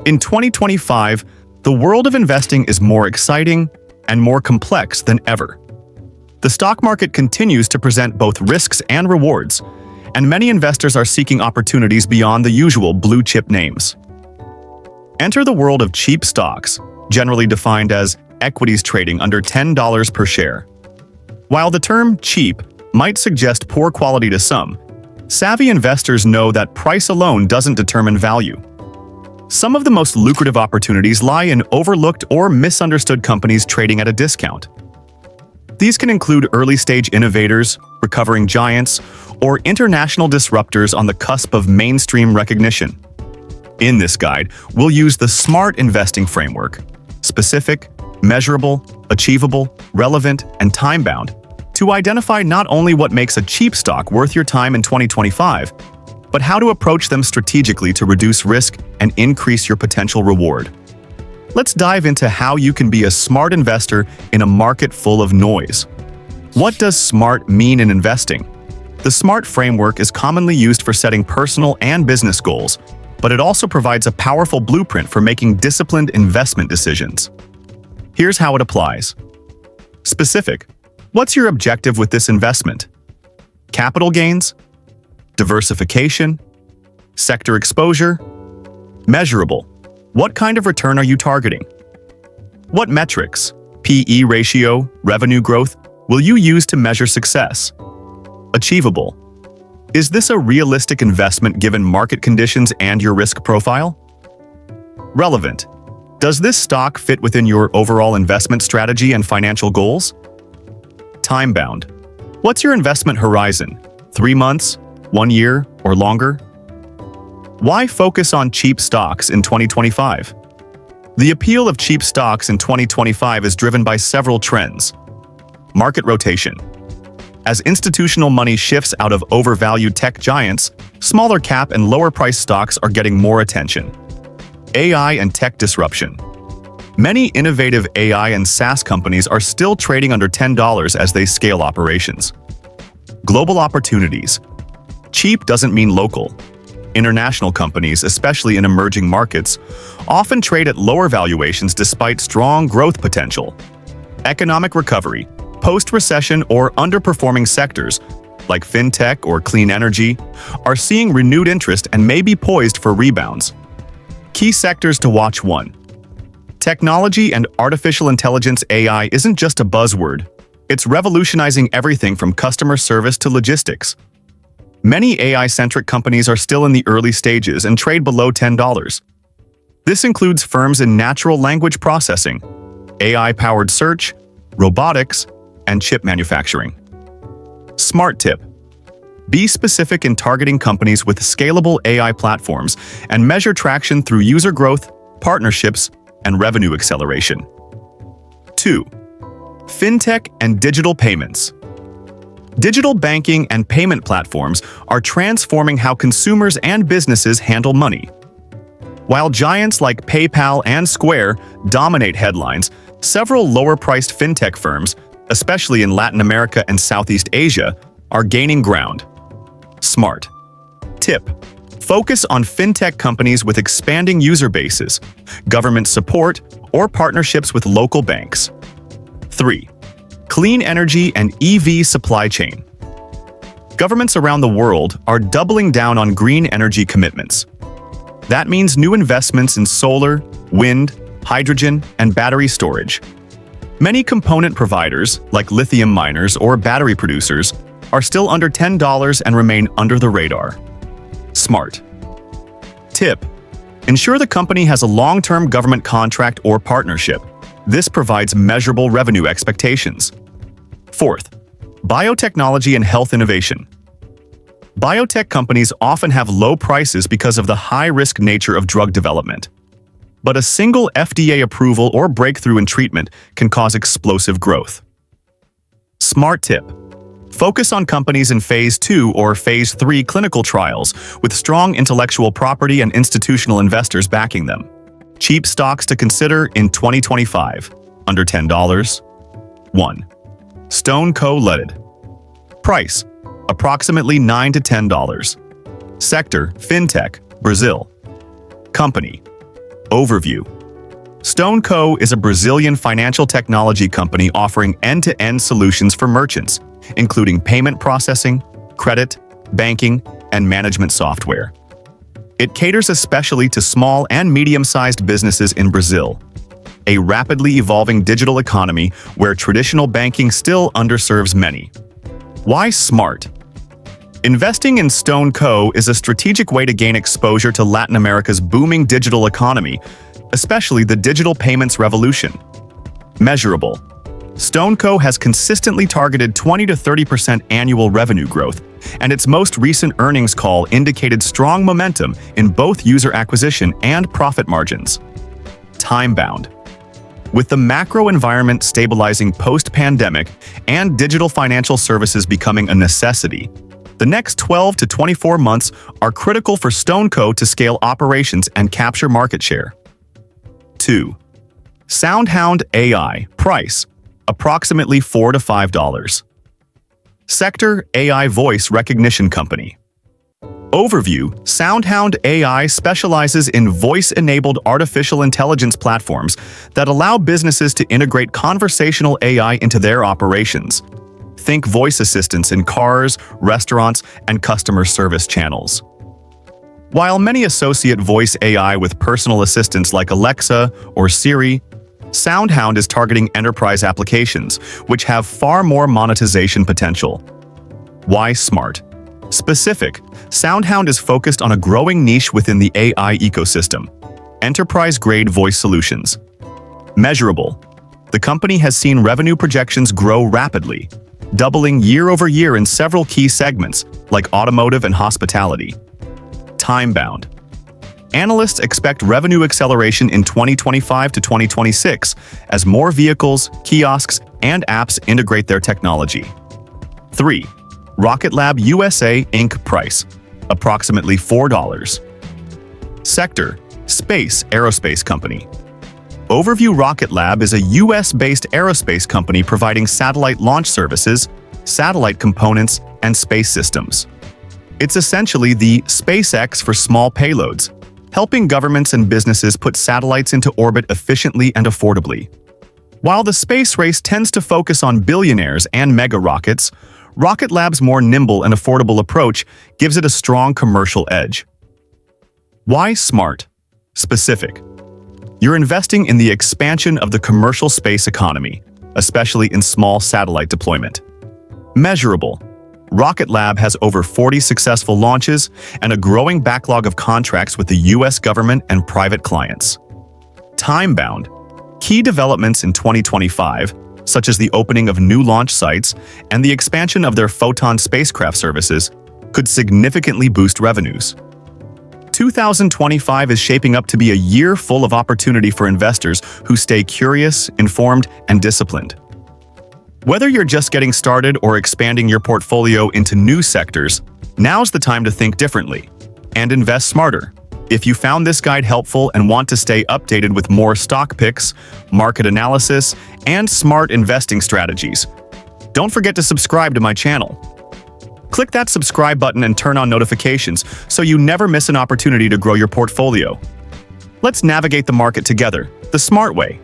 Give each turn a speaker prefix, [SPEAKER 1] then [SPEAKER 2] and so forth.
[SPEAKER 1] In 2025, the world of investing is more exciting and more complex than ever. The stock market continues to present both risks and rewards, and many investors are seeking opportunities beyond the usual blue-chip names. Enter the world of cheap stocks, generally defined as equities trading under $10 per share. While the term cheap might suggest poor quality to some, savvy investors know that price alone doesn't determine value. Some of the most lucrative opportunities lie in overlooked or misunderstood companies trading at a discount. These can include early-stage innovators, recovering giants, or international disruptors on the cusp of mainstream recognition. In this guide, we'll use the SMART investing framework: specific, measurable, achievable, relevant, and time-bound, to identify not only what makes a cheap stock worth your time in 2025, but how to approach them strategically to reduce risk and increase your potential reward. Let's dive into how you can be a smart investor in a market full of noise. What does SMART mean in investing? The SMART framework is commonly used for setting personal and business goals, but it also provides a powerful blueprint for making disciplined investment decisions. Here's how it applies. Specific. What's your objective with this investment? Capital gains? Diversification? Sector exposure? Measurable. What kind of return are you targeting? What metrics, PE ratio, revenue growth, will you use to measure success? Achievable. Is this a realistic investment given market conditions and your risk profile? Relevant. Does this stock fit within your overall investment strategy and financial goals? Time-bound. What's your investment horizon? 3 months, 1 year, or longer? Why focus on cheap stocks in 2025? The appeal of cheap stocks in 2025 is driven by several trends. Market rotation. As institutional money shifts out of overvalued tech giants, smaller cap and lower price stocks are getting more attention. AI and tech disruption. Many innovative AI and SaaS companies are still trading under $10 as they scale operations. Global opportunities. Cheap doesn't mean local. International companies, especially in emerging markets, often trade at lower valuations despite strong growth potential. Economic recovery. Post-recession or underperforming sectors, like fintech or clean energy, are seeing renewed interest and may be poised for rebounds. Key sectors to watch: 1. Technology and artificial intelligence. AI isn't just a buzzword. It's revolutionizing everything from customer service to logistics. Many AI-centric companies are still in the early stages and trade below $10. This includes firms in natural language processing, AI-powered search, robotics, and chip manufacturing. SMART tip. Be specific in targeting companies with scalable AI platforms and measure traction through user growth, partnerships, and revenue acceleration. 2. Fintech and digital payments. Digital banking and payment platforms are transforming how consumers and businesses handle money. While giants like PayPal and Square dominate headlines, several lower-priced fintech firms, especially in Latin America and Southeast Asia, are gaining ground. SMART tip. Focus on fintech companies with expanding user bases, government support, or partnerships with local banks. 3. Clean energy and EV supply chain. Governments around the world are doubling down on green energy commitments. That means new investments in solar, wind, hydrogen, and battery storage. Many component providers, like lithium miners or battery producers, are still under $10 and remain under the radar. SMART tip. Ensure the company has a long-term government contract or partnership. This provides measurable revenue expectations. 4th. Biotechnology and health innovation. Biotech companies often have low prices because of the high-risk nature of drug development. But a single FDA approval or breakthrough in treatment can cause explosive growth. SMART tip. Focus on companies in Phase 2 or Phase 3 clinical trials with strong intellectual property and institutional investors backing them. Cheap stocks to consider in 2025. Under $10. 1. Stone Co. Ltd. Price: approximately $9 to $10. Sector: Fintech, Brazil. Company: Overview. StoneCo is a Brazilian financial technology company offering end-to-end solutions for merchants, including payment processing, credit, banking, and management software. It caters especially to small and medium-sized businesses in Brazil, a rapidly evolving digital economy where traditional banking still underserves many. Why smart? Investing in StoneCo is a strategic way to gain exposure to Latin America's booming digital economy, especially the digital payments revolution. Measurable. StoneCo has consistently targeted 20 to 30% annual revenue growth, and its most recent earnings call indicated strong momentum in both user acquisition and profit margins. Time-bound. With the macro environment stabilizing post-pandemic and digital financial services becoming a necessity, the next 12 to 24 months are critical for StoneCo to scale operations and capture market share. 2. SoundHound AI. Price: approximately $4 to $5. Sector: AI voice recognition company. Overview: SoundHound AI specializes in voice-enabled artificial intelligence platforms that allow businesses to integrate conversational AI into their operations. Think voice assistants in cars, restaurants, and customer service channels. While many associate voice AI with personal assistants like Alexa or Siri, SoundHound is targeting enterprise applications, which have far more monetization potential. Why smart? Specific. SoundHound is focused on a growing niche within the AI ecosystem: enterprise-grade voice solutions. Measurable. The company has seen revenue projections grow rapidly, doubling year over year in several key segments like automotive and hospitality. Time-bound. Analysts expect revenue acceleration in 2025 to 2026 as more vehicles, kiosks, and apps integrate their technology. 3. Rocket Lab USA Inc. Price: approximately $4. Sector: space aerospace company. Overview: Rocket Lab is a US-based aerospace company providing satellite launch services, satellite components, and space systems. It's essentially the SpaceX for small payloads, helping governments and businesses put satellites into orbit efficiently and affordably. While the space race tends to focus on billionaires and mega rockets, Rocket Lab's more nimble and affordable approach gives it a strong commercial edge. Why smart? Specific. You're investing in the expansion of the commercial space economy, especially in small satellite deployment. Measurable. Rocket Lab has over 40 successful launches and a growing backlog of contracts with the US government and private clients. Time-bound. Key developments in 2025, such as the opening of new launch sites and the expansion of their Photon spacecraft services, could significantly boost revenues. 2025 is shaping up to be a year full of opportunity for investors who stay curious, informed, and disciplined. Whether you're just getting started or expanding your portfolio into new sectors, now's the time to think differently and invest smarter. If you found this guide helpful and want to stay updated with more stock picks, market analysis, and smart investing strategies, don't forget to subscribe to my channel. Click that subscribe button and turn on notifications so you never miss an opportunity to grow your portfolio. Let's navigate the market together, the smart way.